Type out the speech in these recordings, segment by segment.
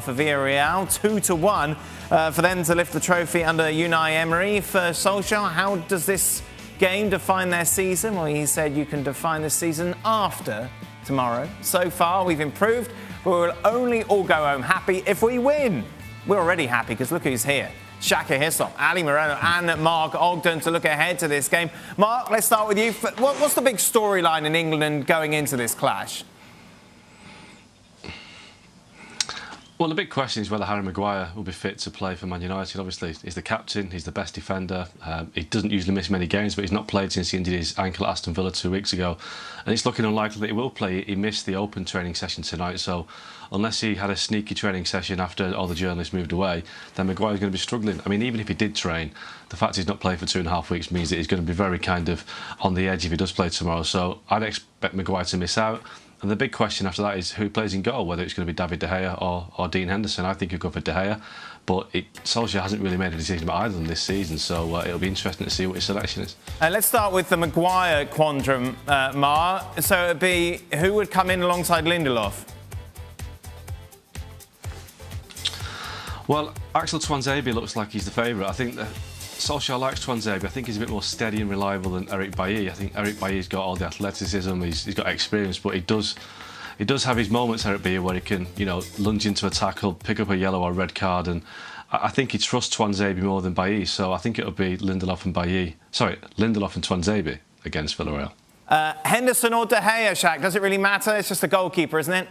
for Villarreal, 2-1 for them to lift the trophy under Unai Emery. For Solskjaer, how does this game define their season? Well, he said you can define the season after tomorrow. So far, we've improved, but we'll only all go home happy if we win. We're already happy because look who's here. Shaka Hislop, Ali Moreno and Mark Ogden to look ahead to this game. Mark, let's start with you. What's the big storyline in England going into this clash? Well, the big question is whether Harry Maguire will be fit to play for Man United. Obviously, he's the captain, he's the best defender. He doesn't usually miss many games, but he's not played since he injured his ankle at Aston Villa 2 weeks ago. And it's looking unlikely that he will play. He missed the open training session tonight, so unless he had a sneaky training session after all the journalists moved away, then Maguire's going to be struggling. I mean, even if he did train, the fact he's not played for 2.5 weeks means that he's going to be very kind of on the edge if he does play tomorrow. So I'd expect Maguire to miss out. And the big question after that is who plays in goal, whether it's going to be David De Gea or Dean Henderson. I think he'll go for De Gea, but Solskjaer hasn't really made a decision about either of them this season, so it'll be interesting to see what his selection is. Let's start with the Maguire quandrum, Mar. So it'd be who would come in alongside Lindelof? Well, Axel Tuanzebe looks like he's the favourite. I think that Solskjaer likes Tuanzebe. I think he's a bit more steady and reliable than Eric Bailly. I think Eric Bailly's got all the athleticism, he's got experience, but he does have his moments, Eric Bailly, where he can, lunge into a tackle, pick up a yellow or red card, and I think he trusts Tuanzebe more than Bailly, so I think it'll be Lindelof and Tuanzebe against Villarreal. Henderson or De Gea, Shaq, does it really matter? It's just a goalkeeper, isn't it?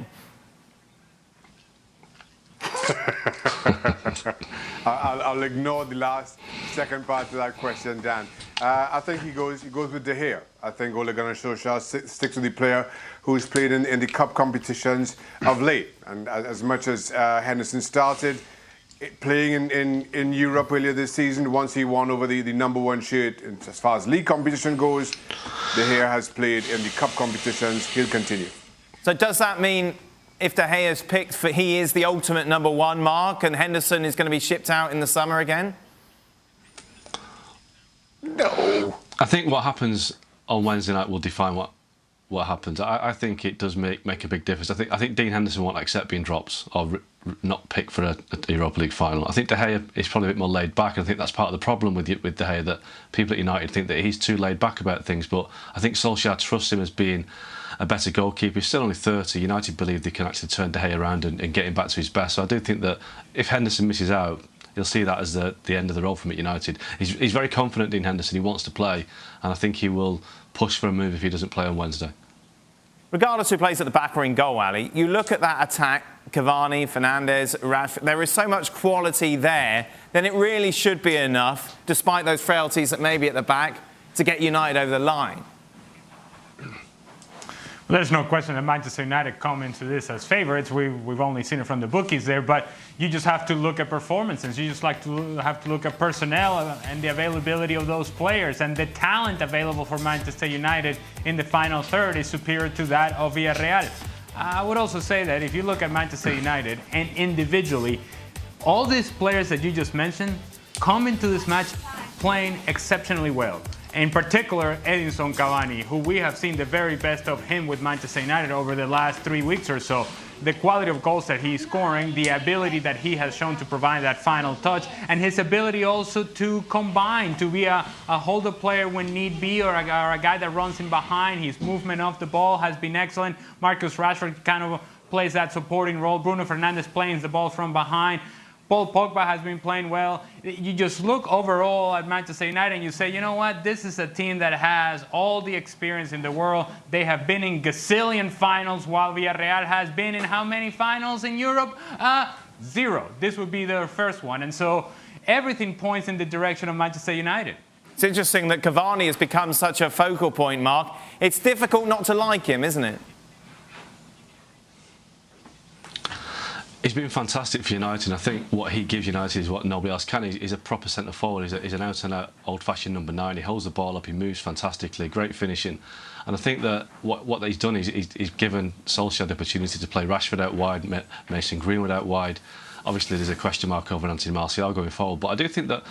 I'll ignore the second part of that question, Dan. I think he goes with De Gea. I think Ole Gunnar Solskjaer sticks with the player who's played in the cup competitions of late. And as much as Henderson started playing in Europe earlier this season, once he won over the #1 shirt, and as far as league competition goes, De Gea has played in the cup competitions. He'll continue. So does that mean if De Gea is picked, he is the ultimate #1 mark, and Henderson is going to be shipped out in the summer again? No. I think what happens on Wednesday night will define what happens. I think it does make a big difference. I think Dean Henderson won't accept being dropped or not picked for a Europa League final. I think De Gea is probably a bit more laid back, and I think that's part of the problem with De Gea, that people at United think that he's too laid back about things. But I think Solskjaer trusts him as being a better goalkeeper. He's still only 30. United believe they can actually turn De Gea around and get him back to his best. So I do think that if Henderson misses out, you'll see that as the end of the road from at United. He's very confident, Dean Henderson. He wants to play, and I think he will push for a move if he doesn't play on Wednesday. Regardless who plays at the back or in goal, Ali, you look at that attack, Cavani, Fernandes, Rashford, there is so much quality there, then it really should be enough, despite those frailties that may be at the back, to get United over the line. Well, there's no question that Manchester United come into this as favourites. We've only seen it from the bookies there, but you just have to look at performances. You just have to look at personnel and the availability of those players, and the talent available for Manchester United in the final third is superior to that of Villarreal. I would also say that if you look at Manchester United and individually, all these players that you just mentioned come into this match playing exceptionally well. In particular, Edinson Cavani, who we have seen the very best of him with Manchester United over the last 3 weeks or so. The quality of goals that he's scoring, the ability that he has shown to provide that final touch, and his ability also to combine, to be a holder player when need be, or a guy that runs in behind. His movement off the ball has been excellent. Marcus Rashford kind of plays that supporting role. Bruno Fernandes plays the ball from behind. Paul Pogba has been playing well. You just look overall at Manchester United and you say, you know what, this is a team that has all the experience in the world. They have been in gazillion finals, while Villarreal has been in how many finals in Europe? 0. This would be their first one. And so everything points in the direction of Manchester United. It's interesting that Cavani has become such a focal point, Mark. It's difficult not to like him, isn't it? He's been fantastic for United, and I think what he gives United is what nobody else can. He's a proper centre-forward. He's an out-and-out old-fashioned #9. He holds the ball up, he moves fantastically, great finishing. And I think that what he's done is he's given Solskjaer the opportunity to play Rashford out wide, Mason Greenwood out wide. Obviously, there's a question mark over Anthony Martial going forward, but I do think that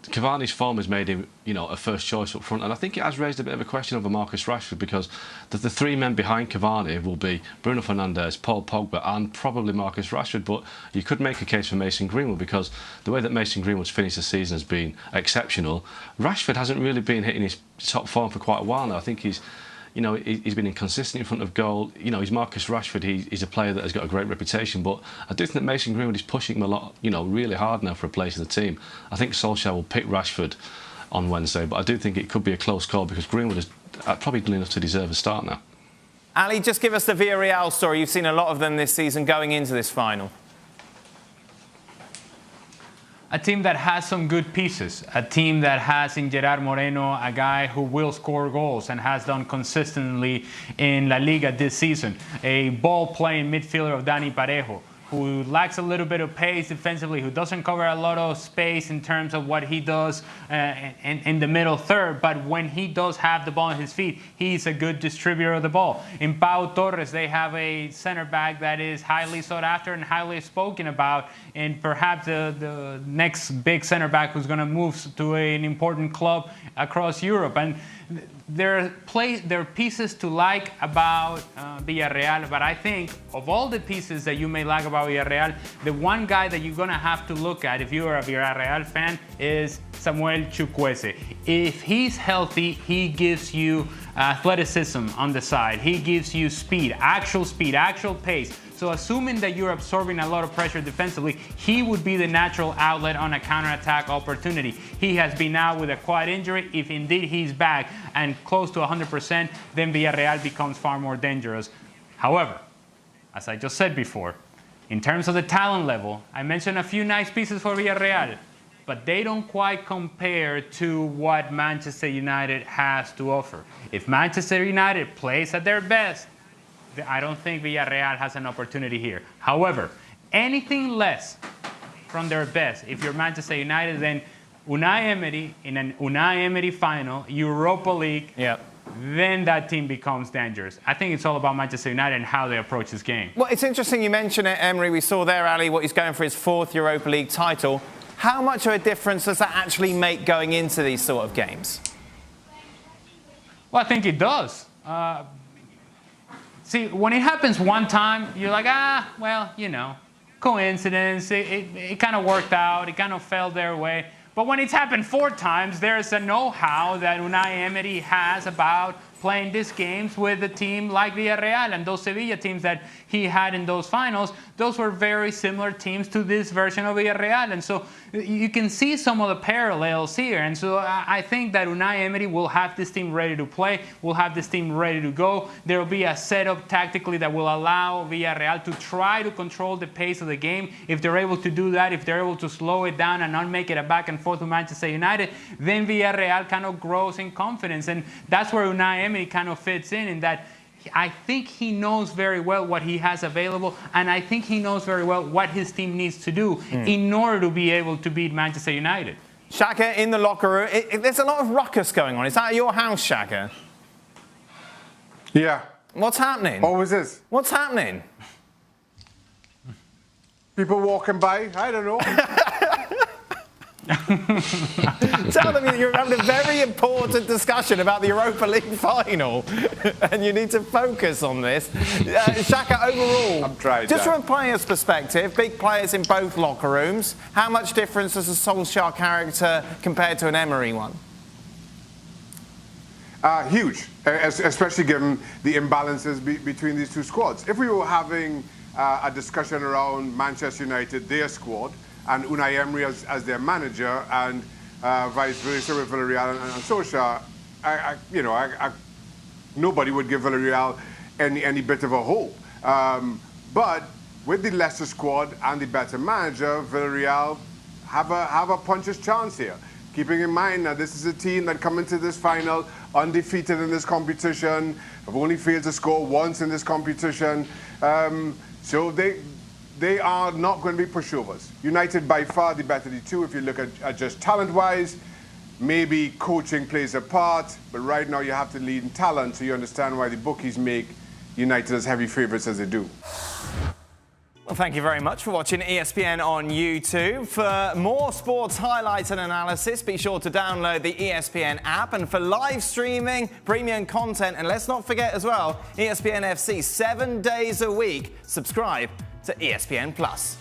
Cavani's form has made him, a first choice up front, and I think it has raised a bit of a question over Marcus Rashford, because the three men behind Cavani will be Bruno Fernandes, Paul Pogba, and probably Marcus Rashford. But you could make a case for Mason Greenwood, because the way that Mason Greenwood's finished the season has been exceptional. Rashford hasn't really been hitting his top form for quite a while now. I think he's been inconsistent in front of goal. He's Marcus Rashford. He's a player that has got a great reputation, but I do think that Mason Greenwood is pushing him a lot, really hard now for a place in the team. I think Solskjaer will pick Rashford on Wednesday, but I do think it could be a close call, because Greenwood has probably done enough to deserve a start now. Ali, just give us the Villarreal story. You've seen a lot of them this season going into this final. A team that has some good pieces, a team that has in Gerard Moreno a guy who will score goals and has done consistently in La Liga this season. A ball-playing midfielder of Dani Parejo, who lacks a little bit of pace defensively, who doesn't cover a lot of space in terms of what he does in the middle third, but when he does have the ball at his feet, he's a good distributor of the ball. In Pau Torres, they have a center back that is highly sought after and highly spoken about, and perhaps the next big center back who's going to move to an important club across Europe. And there are pieces to like about Villarreal, but I think of all the pieces that you may like about Villarreal, the one guy that you're going to have to look at if you're a Villarreal fan is Samuel Chukwueze. If he's healthy, he gives you athleticism on the side. He gives you speed, actual pace. So assuming that you're absorbing a lot of pressure defensively, he would be the natural outlet on a counterattack opportunity. He has been out with a quad injury. If indeed he's back and close to 100%, then Villarreal becomes far more dangerous. However, as I just said before, in terms of the talent level, I mentioned a few nice pieces for Villarreal, but they don't quite compare to what Manchester United has to offer. If Manchester United plays at their best, I don't think Villarreal has an opportunity here. However, anything less from their best, if you're Manchester United, then Unai Emery in an Unai Emery final, Europa League, then that team becomes dangerous. I think it's all about Manchester United and how they approach this game. Well, it's interesting you mention it, Emery. We saw there, Ali, what he's going for his 4th Europa League title. How much of a difference does that actually make going into these sort of games? Well, I think it does. See, when it happens one time, you're like, coincidence. It kind of worked out. It kind of fell their way. But when it's happened 4 times, there's a know-how that Unai Emery has about playing these games with a team like Villarreal, and those Sevilla teams that he had in those finals, those were very similar teams to this version of Villarreal. And so you can see some of the parallels here. And so I think that Unai Emery will have this team ready to play, will have this team ready to go. There will be a setup tactically that will allow Villarreal to try to control the pace of the game. If they're able to do that, if they're able to slow it down and not make it a back and forth with Manchester United, then Villarreal kind of grows in confidence. And that's where Unai Emery kind of fits in that I think he knows very well what he has available, and I think he knows very well what his team needs to do in order to be able to beat Manchester United. Shaka, in the locker room, there's a lot of ruckus going on. Is that at your house, Shaka? Yeah. What's happening? What was this? What's happening? People walking by? I don't know. Tell them you're having a very important discussion about the Europa League final and you need to focus on this. Shaka, overall, just from a player's perspective, big players in both locker rooms, how much difference does a Solskjaer character compared to an Emery one? Huge, especially given the imbalances between these two squads. If we were having a discussion around Manchester United, their squad, and Unai Emery as their manager, and vice versa with Villarreal and Solskjaer, nobody would give Villarreal any bit of a hope. But with the lesser squad and the better manager, Villarreal have a puncher's chance here. Keeping in mind that this is a team that come into this final undefeated in this competition, have only failed to score once in this competition, so they are not going to be pushovers. United by far the better of the two if you look at just talent-wise. Maybe coaching plays a part, but right now you have to lead in talent, so you understand why the bookies make United as heavy favourites as they do. Well, thank you very much for watching ESPN on YouTube. For more sports highlights and analysis, be sure to download the ESPN app. And for live streaming, premium content, and let's not forget as well, ESPN FC 7 days a week. Subscribe to ESPN Plus.